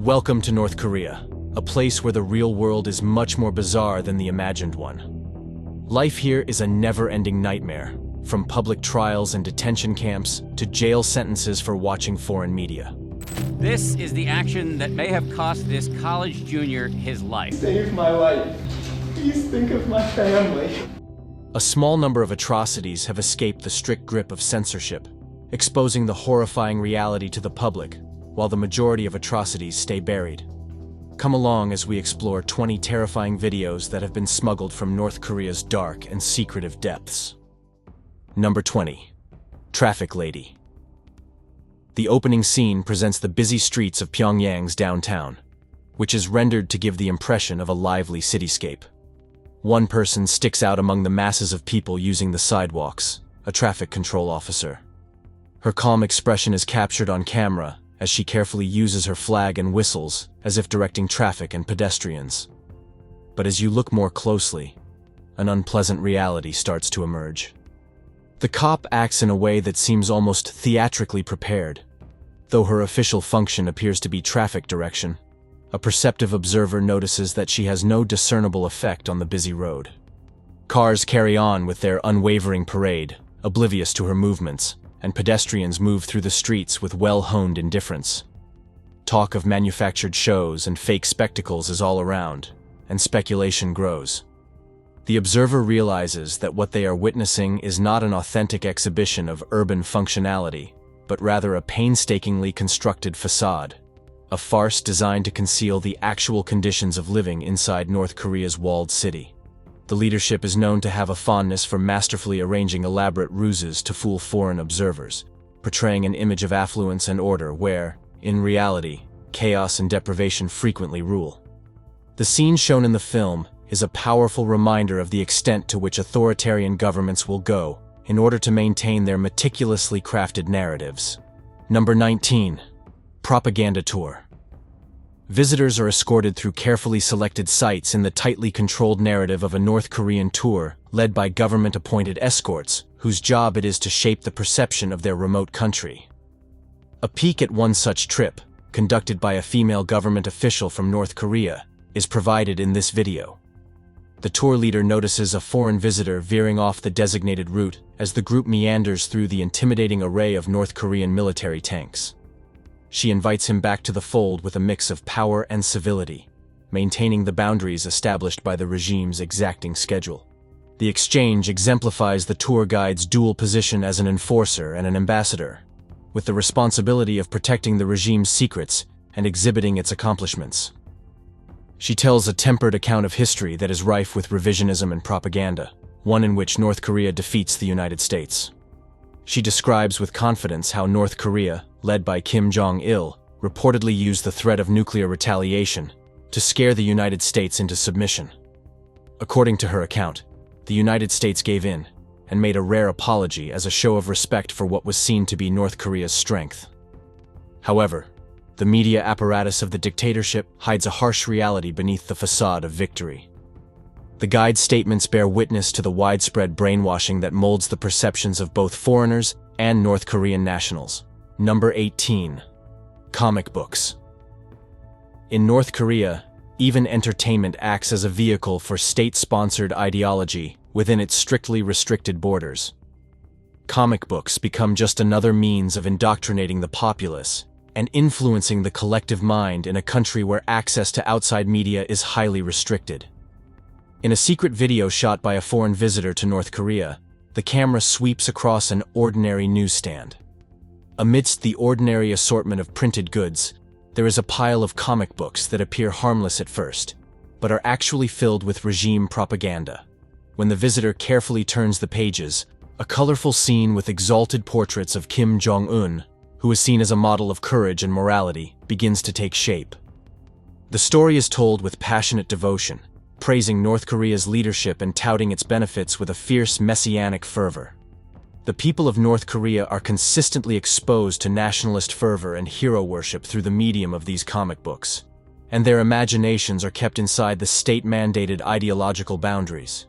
Welcome to North Korea, a place where the real world is much more bizarre than the imagined one. Life here is a never-ending nightmare, from public trials and detention camps to jail sentences for watching foreign media. This is the action that may have cost this college junior his life. Save my life. Please think of my family. A small number of atrocities have escaped the strict grip of censorship, exposing the horrifying reality to the public, while the majority of atrocities stay buried. Come along as we explore 20 terrifying videos that have been smuggled from North Korea's dark and secretive depths. Number 20. Traffic Lady. The opening scene presents the busy streets of Pyongyang's downtown, which is rendered to give the impression of a lively cityscape. One person sticks out among the masses of people using the sidewalks, a traffic control officer. Her calm expression is captured on camera as she carefully uses her flag and whistles as if directing traffic and pedestrians. But as you look more closely, an unpleasant reality starts to emerge. The cop acts in a way that seems almost theatrically prepared. Though her official function appears to be traffic direction, a perceptive observer notices that she has no discernible effect on the busy road. Cars carry on with their unwavering parade, oblivious to her movements, and pedestrians move through the streets with well-honed indifference. Talk of manufactured shows and fake spectacles is all around, and speculation grows. The observer realizes that what they are witnessing is not an authentic exhibition of urban functionality, but rather a painstakingly constructed facade, a farce designed to conceal the actual conditions of living inside North Korea's walled city. The leadership is known to have a fondness for masterfully arranging elaborate ruses to fool foreign observers, portraying an image of affluence and order where, in reality, chaos and deprivation frequently rule. The scene shown in the film is a powerful reminder of the extent to which authoritarian governments will go in order to maintain their meticulously crafted narratives. Number 19. Propaganda Tour. Visitors are escorted through carefully selected sites in the tightly controlled narrative of a North Korean tour led by government-appointed escorts, whose job it is to shape the perception of their remote country. A peek at one such trip, conducted by a female government official from North Korea, is provided in this video. The tour leader notices a foreign visitor veering off the designated route as the group meanders through the intimidating array of North Korean military tanks. She invites him back to the fold with a mix of power and civility, maintaining the boundaries established by the regime's exacting schedule. The exchange exemplifies the tour guide's dual position as an enforcer and an ambassador, with the responsibility of protecting the regime's secrets and exhibiting its accomplishments. She tells a tempered account of history that is rife with revisionism and propaganda, one in which North Korea defeats the United States. She describes with confidence how North Korea, led by Kim Jong-il, reportedly used the threat of nuclear retaliation to scare the United States into submission. According to her account, the United States gave in and made a rare apology as a show of respect for what was seen to be North Korea's strength. However, the media apparatus of the dictatorship hides a harsh reality beneath the facade of victory. The guide's statements bear witness to the widespread brainwashing that molds the perceptions of both foreigners and North Korean nationals. Number 18. Comic books. In North Korea, even entertainment acts as a vehicle for state-sponsored ideology within its strictly restricted borders. Comic books become just another means of indoctrinating the populace and influencing the collective mind in a country where access to outside media is highly restricted. In a secret video shot by a foreign visitor to North Korea, the camera sweeps across an ordinary newsstand. Amidst the ordinary assortment of printed goods, there is a pile of comic books that appear harmless at first, but are actually filled with regime propaganda. When the visitor carefully turns the pages, a colorful scene with exalted portraits of Kim Jong-un, who is seen as a model of courage and morality, begins to take shape. The story is told with passionate devotion, praising North Korea's leadership and touting its benefits with a fierce messianic fervor. The people of North Korea are consistently exposed to nationalist fervor and hero worship through the medium of these comic books, and their imaginations are kept inside the state-mandated ideological boundaries.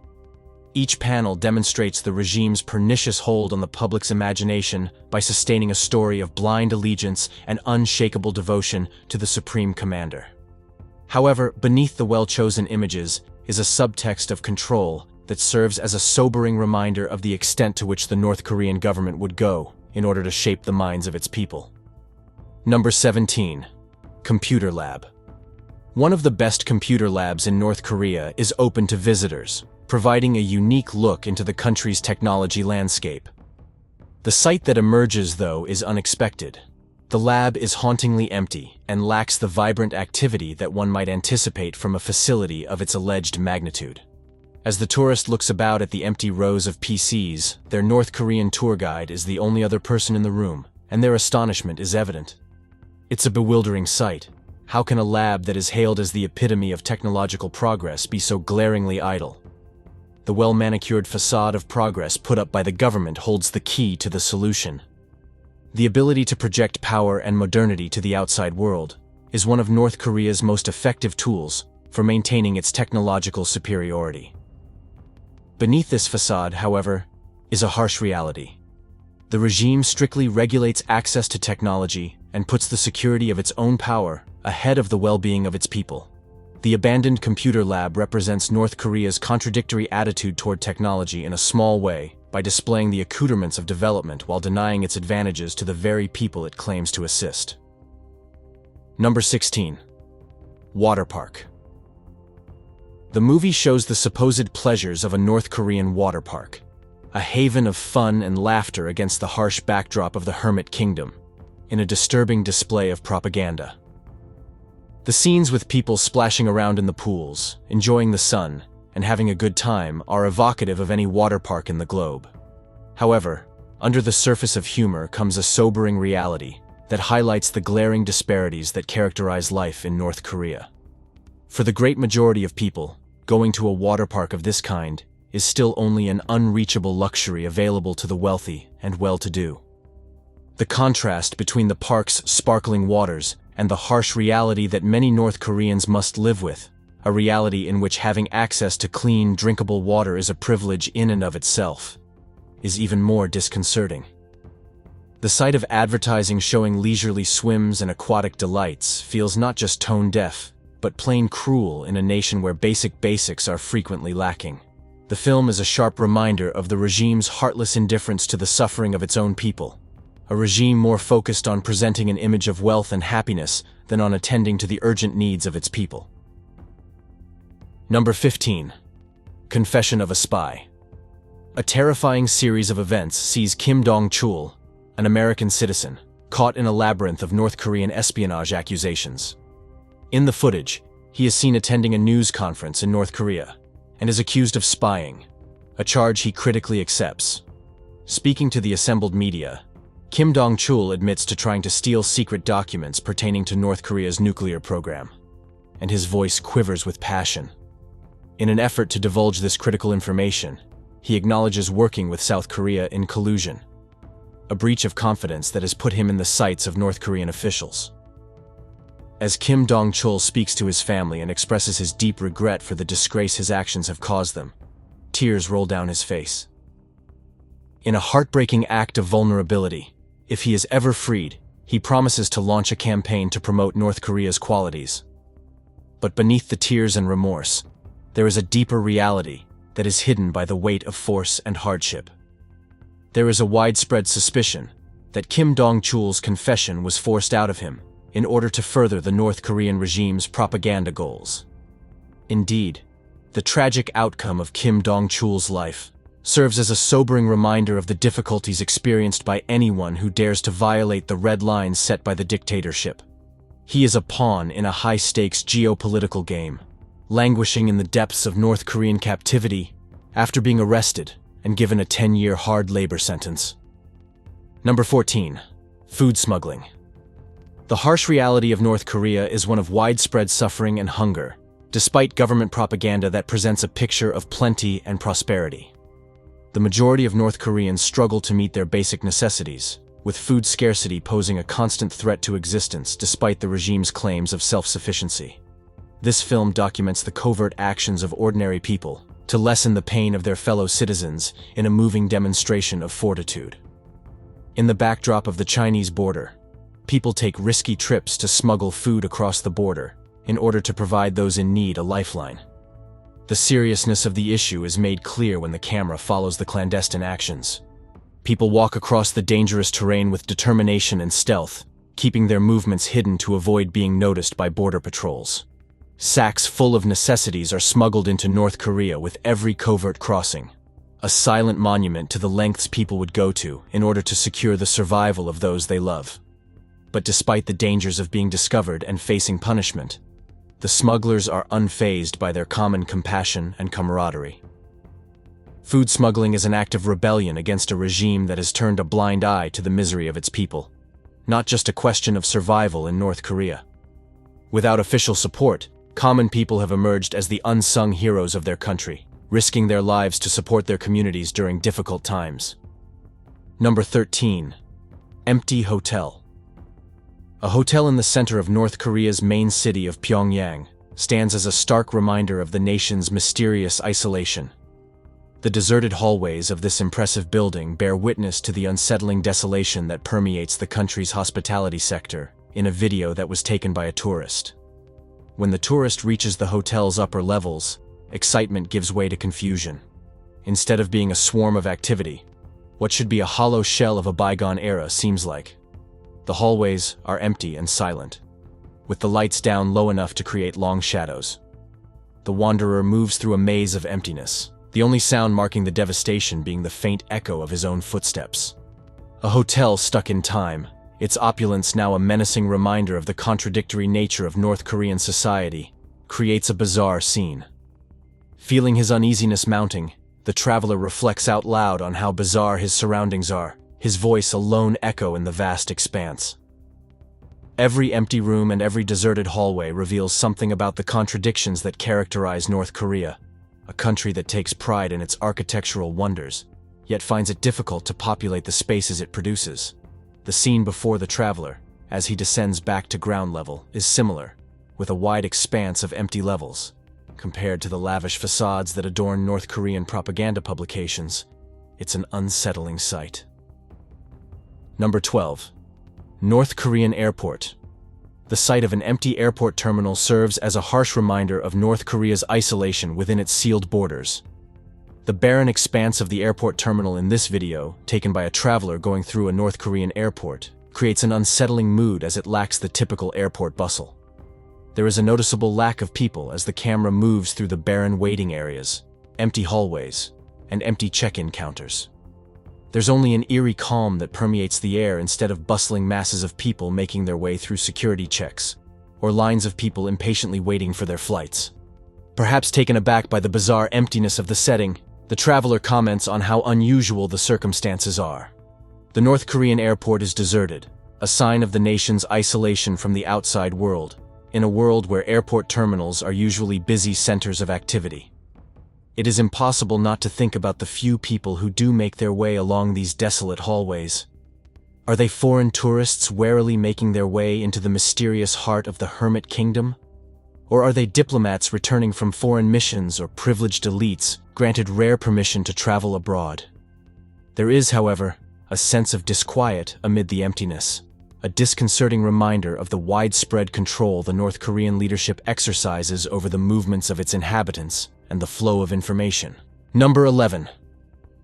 Each panel demonstrates the regime's pernicious hold on the public's imagination by sustaining a story of blind allegiance and unshakable devotion to the supreme commander. However, beneath the well-chosen images is a subtext of control that serves as a sobering reminder of the extent to which the North Korean government would go in order to shape the minds of its people. Number 17. Computer Lab. One of the best computer labs in North Korea is open to visitors, providing a unique look into the country's technology landscape. The sight that emerges, though, is unexpected. The lab is hauntingly empty and lacks the vibrant activity that one might anticipate from a facility of its alleged magnitude. As the tourist looks about at the empty rows of PCs, their North Korean tour guide is the only other person in the room, and their astonishment is evident. It's a bewildering sight. How can a lab that is hailed as the epitome of technological progress be so glaringly idle? The well-manicured facade of progress put up by the government holds the key to the solution. The ability to project power and modernity to the outside world is one of North Korea's most effective tools for maintaining its technological superiority. Beneath this facade, however, is a harsh reality. The regime strictly regulates access to technology and puts the security of its own power ahead of the well-being of its people. The abandoned computer lab represents North Korea's contradictory attitude toward technology in a small way by displaying the accoutrements of development while denying its advantages to the very people it claims to assist. Number 16. Water Park. The movie shows the supposed pleasures of a North Korean water park, a haven of fun and laughter against the harsh backdrop of the Hermit Kingdom, in a disturbing display of propaganda. The scenes with people splashing around in the pools, enjoying the sun, and having a good time are evocative of any water park in the globe. However, under the surface of humor comes a sobering reality that highlights the glaring disparities that characterize life in North Korea. For the great majority of people, going to a water park of this kind is still only an unreachable luxury available to the wealthy and well-to-do. The contrast between the park's sparkling waters and the harsh reality that many North Koreans must live with, a reality in which having access to clean, drinkable water is a privilege in and of itself, is even more disconcerting. The sight of advertising showing leisurely swims and aquatic delights feels not just tone-deaf, but plain cruel in a nation where basics are frequently lacking. The film is a sharp reminder of the regime's heartless indifference to the suffering of its own people, a regime more focused on presenting an image of wealth and happiness than on attending to the urgent needs of its people. Number 15. Confession of a Spy. A terrifying series of events sees Kim Dong-chul, an American citizen, caught in a labyrinth of North Korean espionage accusations. In the footage, he is seen attending a news conference in North Korea and is accused of spying, a charge he critically accepts. Speaking to the assembled media, Kim Dong-chul admits to trying to steal secret documents pertaining to North Korea's nuclear program, and his voice quivers with passion. In an effort to divulge this critical information, he acknowledges working with South Korea in collusion, a breach of confidence that has put him in the sights of North Korean officials. As Kim Dong-chul speaks to his family and expresses his deep regret for the disgrace his actions have caused them, tears roll down his face. In a heartbreaking act of vulnerability, if he is ever freed, he promises to launch a campaign to promote North Korea's qualities. But beneath the tears and remorse, there is a deeper reality that is hidden by the weight of force and hardship. There is a widespread suspicion that Kim Dong-chul's confession was forced out of him in order to further the North Korean regime's propaganda goals. Indeed, the tragic outcome of Kim Dong-chul's life serves as a sobering reminder of the difficulties experienced by anyone who dares to violate the red lines set by the dictatorship. He is a pawn in a high-stakes geopolitical game, languishing in the depths of North Korean captivity after being arrested and given a 10-year hard labor sentence. Number 14. Food smuggling. The harsh reality of North Korea is one of widespread suffering and hunger, despite government propaganda that presents a picture of plenty and prosperity. The majority of North Koreans struggle to meet their basic necessities, with food scarcity posing a constant threat to existence despite the regime's claims of self-sufficiency. This film documents the covert actions of ordinary people, to lessen the pain of their fellow citizens in a moving demonstration of fortitude. In the backdrop of the Chinese border, people take risky trips to smuggle food across the border in order to provide those in need a lifeline. The seriousness of the issue is made clear when the camera follows the clandestine actions. People walk across the dangerous terrain with determination and stealth, keeping their movements hidden to avoid being noticed by border patrols. Sacks full of necessities are smuggled into North Korea with every covert crossing, a silent monument to the lengths people would go to in order to secure the survival of those they love. But despite the dangers of being discovered and facing punishment, the smugglers are unfazed by their common compassion and camaraderie. Food smuggling is an act of rebellion against a regime that has turned a blind eye to the misery of its people, not just a question of survival in North Korea. Without official support, common people have emerged as the unsung heroes of their country, risking their lives to support their communities during difficult times. Number 13. Empty hotel. A hotel in the center of North Korea's main city of Pyongyang stands as a stark reminder of the nation's mysterious isolation. The deserted hallways of this impressive building bear witness to the unsettling desolation that permeates the country's hospitality sector in a video that was taken by a tourist. When the tourist reaches the hotel's upper levels, excitement gives way to confusion. Instead of being a swarm of activity, what should be a hollow shell of a bygone era seems like. The hallways are empty and silent, with the lights down low enough to create long shadows. The wanderer moves through a maze of emptiness, the only sound marking the devastation being the faint echo of his own footsteps. A hotel stuck in time, its opulence now a menacing reminder of the contradictory nature of North Korean society, creates a bizarre scene. Feeling his uneasiness mounting, the traveler reflects out loud on how bizarre his surroundings are, his voice a lone echo in the vast expanse. Every empty room and every deserted hallway reveals something about the contradictions that characterize North Korea, a country that takes pride in its architectural wonders, yet finds it difficult to populate the spaces it produces. The scene before the traveler, as he descends back to ground level, is similar, with a wide expanse of empty levels. Compared to the lavish facades that adorn North Korean propaganda publications, it's an unsettling sight. Number 12. North Korean Airport. The sight of an empty airport terminal serves as a harsh reminder of North Korea's isolation within its sealed borders. The barren expanse of the airport terminal in this video, taken by a traveler going through a North Korean airport, creates an unsettling mood as it lacks the typical airport bustle. There is a noticeable lack of people as the camera moves through the barren waiting areas, empty hallways, and empty check-in counters. There's only an eerie calm that permeates the air instead of bustling masses of people making their way through security checks, or lines of people impatiently waiting for their flights. Perhaps taken aback by the bizarre emptiness of the setting, the traveler comments on how unusual the circumstances are. The North Korean airport is deserted, a sign of the nation's isolation from the outside world, in a world where airport terminals are usually busy centers of activity. It is impossible not to think about the few people who do make their way along these desolate hallways. Are they foreign tourists warily making their way into the mysterious heart of the Hermit Kingdom? Or are they diplomats returning from foreign missions or privileged elites granted rare permission to travel abroad? There is, however, a sense of disquiet amid the emptiness, a disconcerting reminder of the widespread control the North Korean leadership exercises over the movements of its inhabitants and the flow of information. Number 11.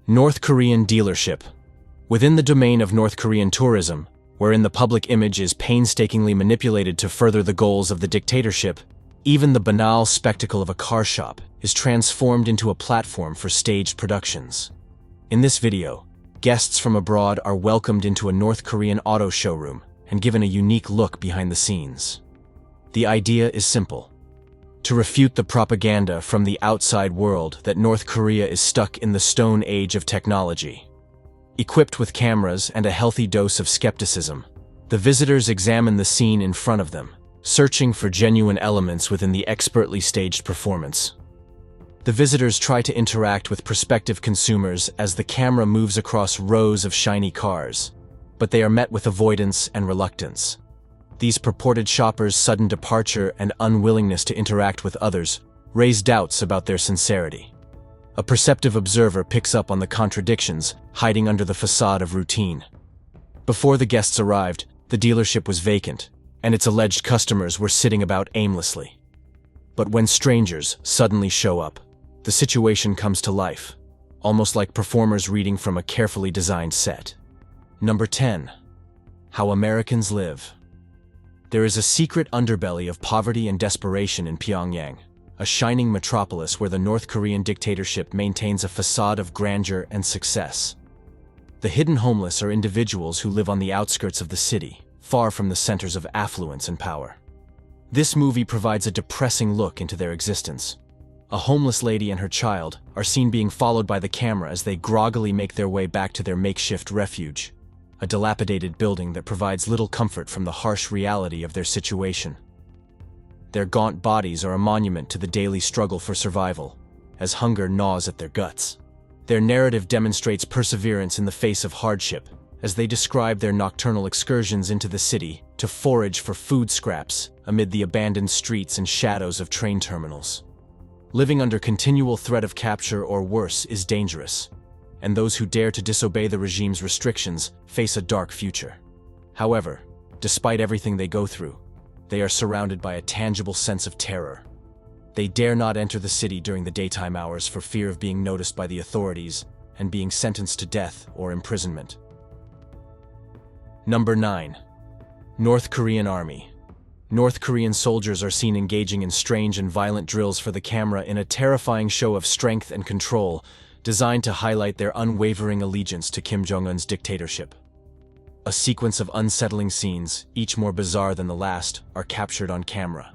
North Korean dealership. Within the domain of North Korean tourism, wherein the public image is painstakingly manipulated to further the goals of the dictatorship, even the banal spectacle of a car shop is transformed into a platform for staged productions. In this video, guests from abroad are welcomed into a North Korean auto showroom and given a unique look behind the scenes. The idea is simple: to refute the propaganda from the outside world that North Korea is stuck in the Stone Age of technology. Equipped with cameras and a healthy dose of skepticism, the visitors examine the scene in front of them, searching for genuine elements within the expertly staged performance. The visitors try to interact with prospective consumers as the camera moves across rows of shiny cars, but they are met with avoidance and reluctance. These purported shoppers' sudden departure and unwillingness to interact with others raise doubts about their sincerity. A perceptive observer picks up on the contradictions hiding under the facade of routine. Before the guests arrived, the dealership was vacant, and its alleged customers were sitting about aimlessly. But when strangers suddenly show up, the situation comes to life, almost like performers reading from a carefully designed set. Number 10. How Americans Live. There is a secret underbelly of poverty and desperation in Pyongyang, a shining metropolis where the North Korean dictatorship maintains a facade of grandeur and success. The hidden homeless are individuals who live on the outskirts of the city, far from the centers of affluence and power. This movie provides a depressing look into their existence. A homeless lady and her child are seen being followed by the camera as they groggily make their way back to their makeshift refuge, a dilapidated building that provides little comfort from the harsh reality of their situation. Their gaunt bodies are a monument to the daily struggle for survival, as hunger gnaws at their guts. Their narrative demonstrates perseverance in the face of hardship, as they describe their nocturnal excursions into the city to forage for food scraps amid the abandoned streets and shadows of train terminals. Living under continual threat of capture or worse is dangerous, and those who dare to disobey the regime's restrictions face a dark future. However, despite everything they go through, they are surrounded by a tangible sense of terror. They dare not enter the city during the daytime hours for fear of being noticed by the authorities and being sentenced to death or imprisonment. Number 9. North Korean Army. North Korean soldiers are seen engaging in strange and violent drills for the camera in a terrifying show of strength and control designed to highlight their unwavering allegiance to Kim Jong-un's dictatorship. A sequence of unsettling scenes, each more bizarre than the last, are captured on camera.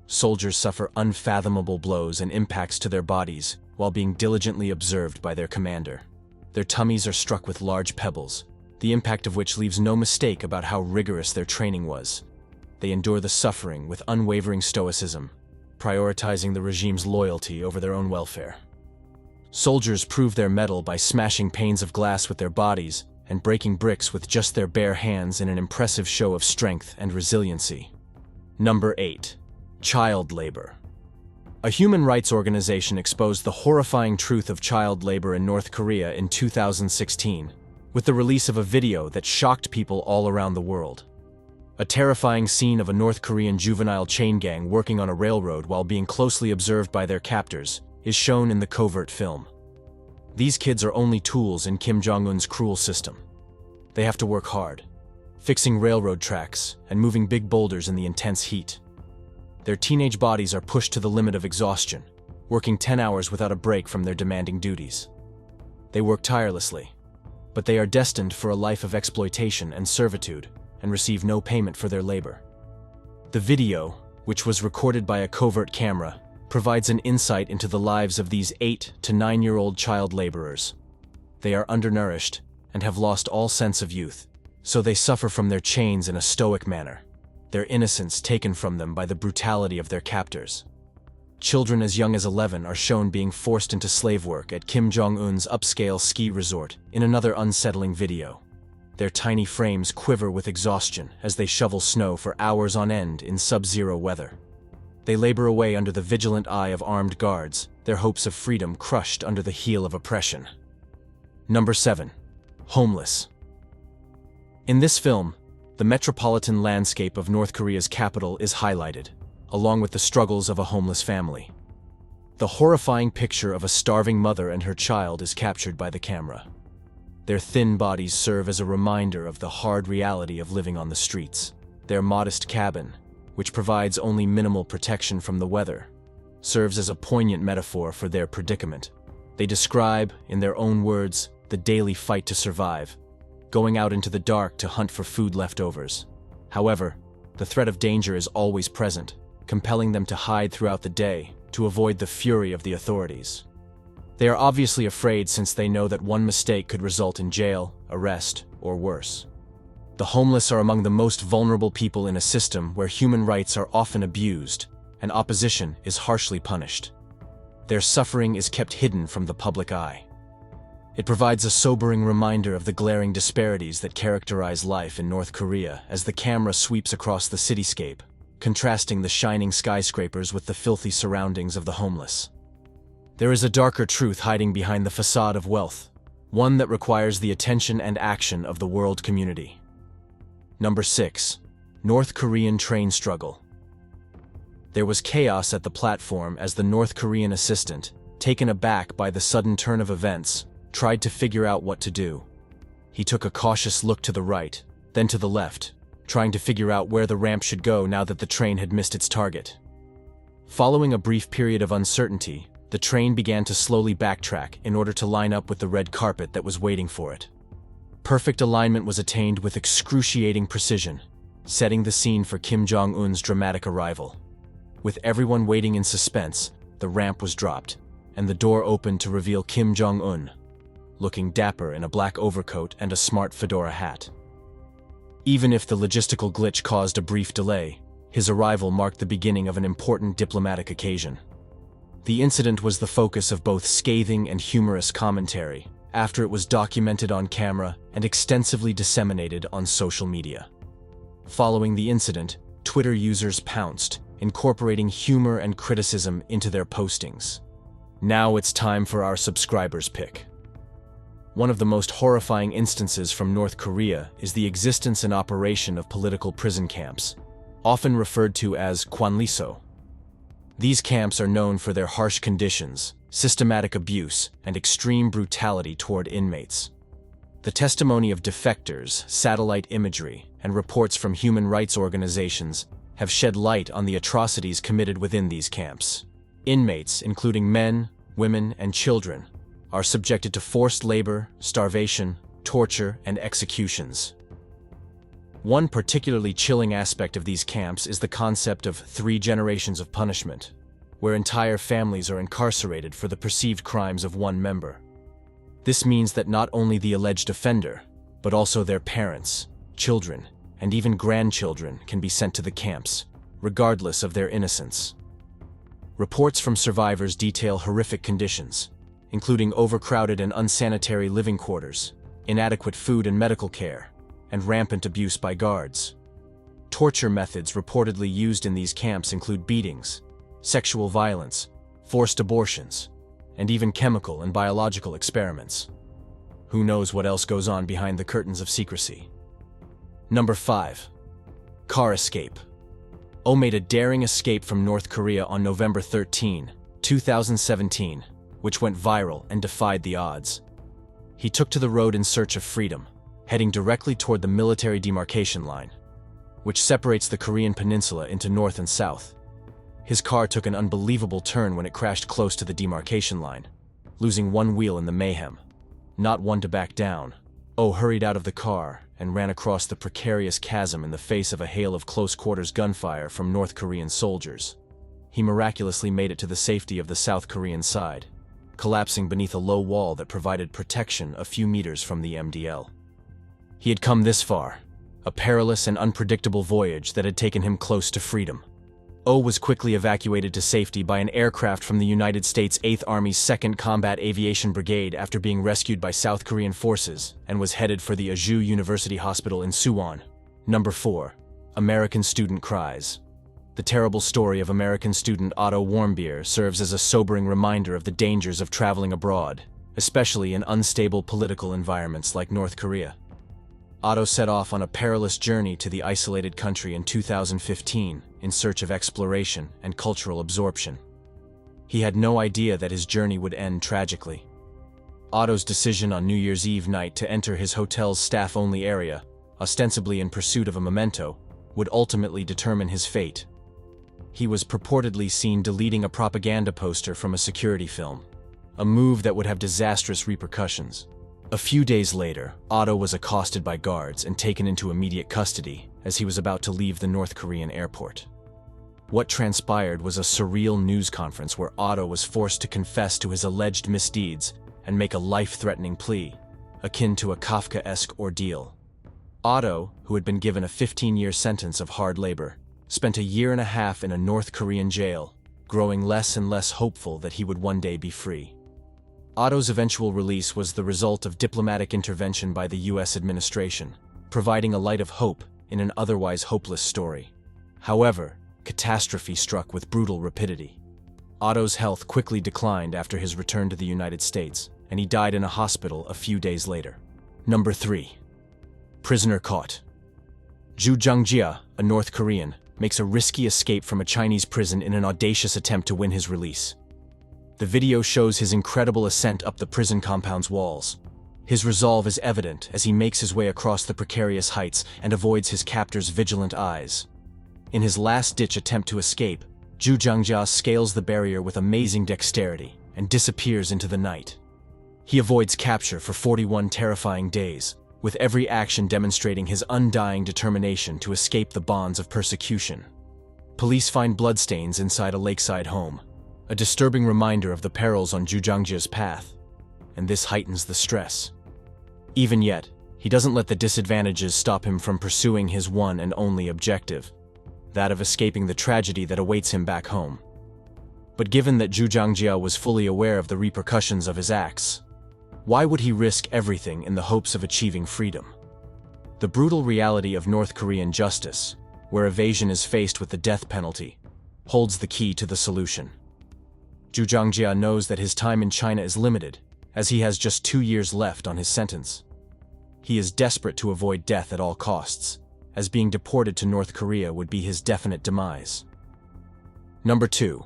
Soldiers suffer unfathomable blows and impacts to their bodies while being diligently observed by their commander. Their tummies are struck with large pebbles, the impact of which leaves no mistake about how rigorous their training was. They endure the suffering with unwavering stoicism, prioritizing the regime's loyalty over their own welfare. Soldiers prove their mettle by smashing panes of glass with their bodies and breaking bricks with just their bare hands in an impressive show of strength and resiliency. Number 8. Child labor. A human rights organization exposed the horrifying truth of child labor in North Korea in 2016, with the release of a video that shocked people all around the world. A terrifying scene of a North Korean juvenile chain gang working on a railroad while being closely observed by their captors is shown in the covert film. These kids are only tools in Kim Jong-un's cruel system. They have to work hard, fixing railroad tracks and moving big boulders in the intense heat. Their teenage bodies are pushed to the limit of exhaustion, working 10 hours without a break from their demanding duties. They work tirelessly, but they are destined for a life of exploitation and servitude and receive no payment for their labor. The video, which was recorded by a covert camera, provides an insight into the lives of these 8 to 9-year-old child laborers. They are undernourished and have lost all sense of youth, so they suffer from their chains in a stoic manner, their innocence taken from them by the brutality of their captors. Children as young as 11 are shown being forced into slave work at Kim Jong-un's upscale ski resort in another unsettling video. Their tiny frames quiver with exhaustion as they shovel snow for hours on end in sub-zero weather. They labor away under the vigilant eye of armed guards, their hopes of freedom crushed under the heel of oppression. Number 7. Homeless. In this film, the metropolitan landscape of North Korea's capital is highlighted, along with the struggles of a homeless family. The horrifying picture of a starving mother and her child is captured by the camera. Their thin bodies serve as a reminder of the hard reality of living on the streets. Their modest cabin, which provides only minimal protection from the weather, serves as a poignant metaphor for their predicament. They describe, in their own words, the daily fight to survive, going out into the dark to hunt for food leftovers. However, the threat of danger is always present, compelling them to hide throughout the day to avoid the fury of the authorities. They are obviously afraid since they know that one mistake could result in jail, arrest, or worse. The homeless are among the most vulnerable people in a system where human rights are often abused and opposition is harshly punished. Their suffering is kept hidden from the public eye. It provides a sobering reminder of the glaring disparities that characterize life in North Korea as the camera sweeps across the cityscape, contrasting the shining skyscrapers with the filthy surroundings of the homeless. There is a darker truth hiding behind the facade of wealth, one that requires the attention and action of the world community. Number 6. North Korean train struggle. There was chaos at the platform as the North Korean assistant, taken aback by the sudden turn of events, tried to figure out what to do. He took a cautious look to the right, then to the left, trying to figure out where the ramp should go now that the train had missed its target. Following a brief period of uncertainty, the train began to slowly backtrack in order to line up with the red carpet that was waiting for it. Perfect alignment was attained with excruciating precision, setting the scene for Kim Jong-un's dramatic arrival. With everyone waiting in suspense, the ramp was dropped, and the door opened to reveal Kim Jong-un, looking dapper in a black overcoat and a smart fedora hat. Even if the logistical glitch caused a brief delay, his arrival marked the beginning of an important diplomatic occasion. The incident was the focus of both scathing and humorous commentary, after it was documented on camera and extensively disseminated on social media. Following the incident, Twitter users pounced, incorporating humor and criticism into their postings. Now it's time for our subscribers' pick. One of the most horrifying instances from North Korea is the existence and operation of political prison camps, often referred to as kwanliso. These camps are known for their harsh conditions, systematic abuse, and extreme brutality toward inmates. The testimony of defectors, satellite imagery, and reports from human rights organizations have shed light on the atrocities committed within these camps. Inmates, including men, women, and children, are subjected to forced labor, starvation, torture, and executions. One particularly chilling aspect of these camps is the concept of 3 generations of punishment, where entire families are incarcerated for the perceived crimes of one member. This means that not only the alleged offender, but also their parents, children, and even grandchildren can be sent to the camps, regardless of their innocence. Reports from survivors detail horrific conditions, including overcrowded and unsanitary living quarters, inadequate food and medical care, and rampant abuse by guards. Torture methods reportedly used in these camps include beatings, sexual violence, forced abortions, and even chemical and biological experiments. Who knows what else goes on behind the curtains of secrecy? Number 5. Car escape. Oh made a daring escape from North Korea on November 13, 2017, which went viral and defied the odds. He took to the road in search of freedom, heading directly toward the military demarcation line, which separates the Korean peninsula into north and south. His car took an unbelievable turn when it crashed close to the demarcation line, losing one wheel in the mayhem. Not one to back down, Oh hurried out of the car and ran across the precarious chasm in the face of a hail of close-quarters gunfire from North Korean soldiers. He miraculously made it to the safety of the South Korean side, collapsing beneath a low wall that provided protection a few meters from the MDL. He had come this far, a perilous and unpredictable voyage that had taken him close to freedom. Oh was quickly evacuated to safety by an aircraft from the United States 8th Army's 2nd Combat Aviation Brigade after being rescued by South Korean forces and was headed for the Jeju University Hospital in Suwon. Number 4. American student cries. The terrible story of American student Otto Warmbier serves as a sobering reminder of the dangers of traveling abroad, especially in unstable political environments like North Korea. Otto set off on a perilous journey to the isolated country in 2015 in search of exploration and cultural absorption. He had no idea that his journey would end tragically. Otto's decision on New Year's Eve night to enter his hotel's staff-only area, ostensibly in pursuit of a memento, would ultimately determine his fate. He was purportedly seen deleting a propaganda poster from a security film, a move that would have disastrous repercussions. A few days later, Otto was accosted by guards and taken into immediate custody as he was about to leave the North Korean airport. What transpired was a surreal news conference where Otto was forced to confess to his alleged misdeeds and make a life-threatening plea, akin to a Kafkaesque ordeal. Otto, who had been given a 15-year sentence of hard labor, spent a year and a half in a North Korean jail, growing less and less hopeful that he would one day be free. Otto's eventual release was the result of diplomatic intervention by the US administration, providing a light of hope in an otherwise hopeless story. However, catastrophe struck with brutal rapidity. Otto's health quickly declined after his return to the United States, and he died in a hospital a few days later. Number 3. Prisoner caught. Ju Jungjia, a North Korean, makes a risky escape from a Chinese prison in an audacious attempt to win his release. The video shows his incredible ascent up the prison compound's walls. His resolve is evident as he makes his way across the precarious heights and avoids his captor's vigilant eyes. In his last-ditch attempt to escape, Ju Jungjia scales the barrier with amazing dexterity and disappears into the night. He avoids capture for 41 terrifying days, with every action demonstrating his undying determination to escape the bonds of persecution. Police find bloodstains inside a lakeside home, a disturbing reminder of the perils on Ju Jungjia's path, and this heightens the stress. Even yet, he doesn't let the disadvantages stop him from pursuing his one and only objective, that of escaping the tragedy that awaits him back home. But given that Ju Jungjia was fully aware of the repercussions of his acts, why would he risk everything in the hopes of achieving freedom? The brutal reality of North Korean justice, where evasion is faced with the death penalty, holds the key to the solution. Ju Jungjia knows that his time in China is limited, as he has just 2 years left on his sentence. He is desperate to avoid death at all costs, as being deported to North Korea would be his definite demise. Number 2.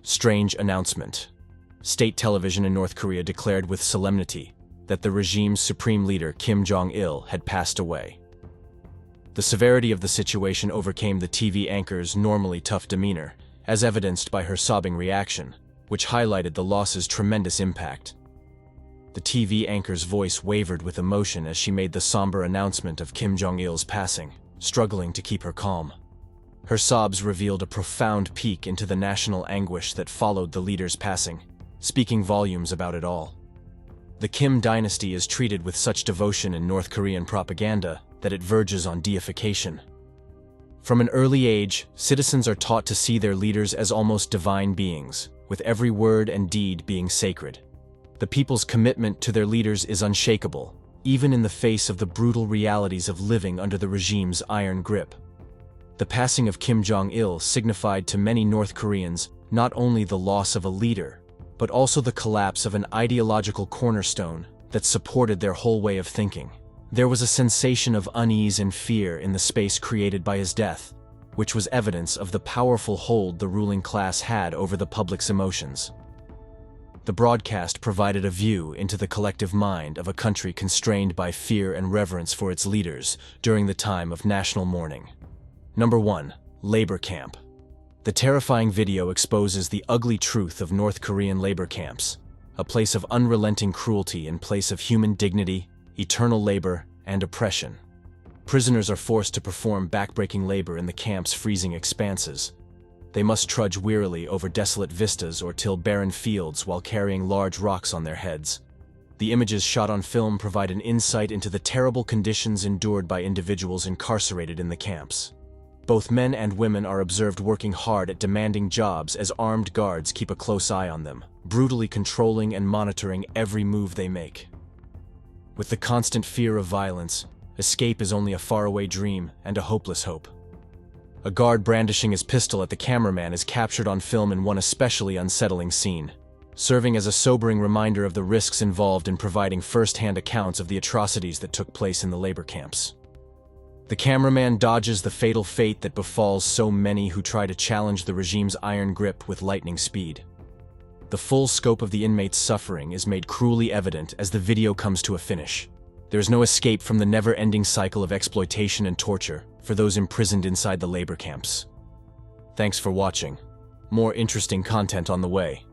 Strange announcement. State television in North Korea declared with solemnity that the regime's supreme leader Kim Jong-il had passed away. The severity of the situation overcame the TV anchor's normally tough demeanor, as evidenced by her sobbing reaction, which highlighted the loss's tremendous impact. The TV anchor's voice wavered with emotion as she made the somber announcement of Kim Jong-il's passing, struggling to keep her calm. Her sobs revealed a profound peek into the national anguish that followed the leader's passing, speaking volumes about it all. The Kim dynasty is treated with such devotion in North Korean propaganda that it verges on deification. From an early age, citizens are taught to see their leaders as almost divine beings, with every word and deed being sacred. The people's commitment to their leaders is unshakable, even in the face of the brutal realities of living under the regime's iron grip. The passing of Kim Jong-il signified to many North Koreans not only the loss of a leader, but also the collapse of an ideological cornerstone that supported their whole way of thinking. There was a sensation of unease and fear in the space created by his death, which was evidence of the powerful hold the ruling class had over the public's emotions. The broadcast provided a view into the collective mind of a country constrained by fear and reverence for its leaders during the time of national mourning. Number 1. Labor camp. The terrifying video exposes the ugly truth of North Korean labor camps, a place of unrelenting cruelty in place of human dignity, eternal labor, and oppression. Prisoners are forced to perform backbreaking labor in the camp's freezing expanses. They must trudge wearily over desolate vistas or till barren fields while carrying large rocks on their heads. The images shot on film provide an insight into the terrible conditions endured by individuals incarcerated in the camps. Both men and women are observed working hard at demanding jobs as armed guards keep a close eye on them, brutally controlling and monitoring every move they make. With the constant fear of violence, escape is only a faraway dream and a hopeless hope. A guard brandishing his pistol at the cameraman is captured on film in one especially unsettling scene, serving as a sobering reminder of the risks involved in providing first-hand accounts of the atrocities that took place in the labor camps. The cameraman dodges the fatal fate that befalls so many who try to challenge the regime's iron grip with lightning speed. The full scope of the inmates' suffering is made cruelly evident as the video comes to a finish. There is no escape from the never-ending cycle of exploitation and torture for those imprisoned inside the labor camps. Thanks for watching. More interesting content on the way.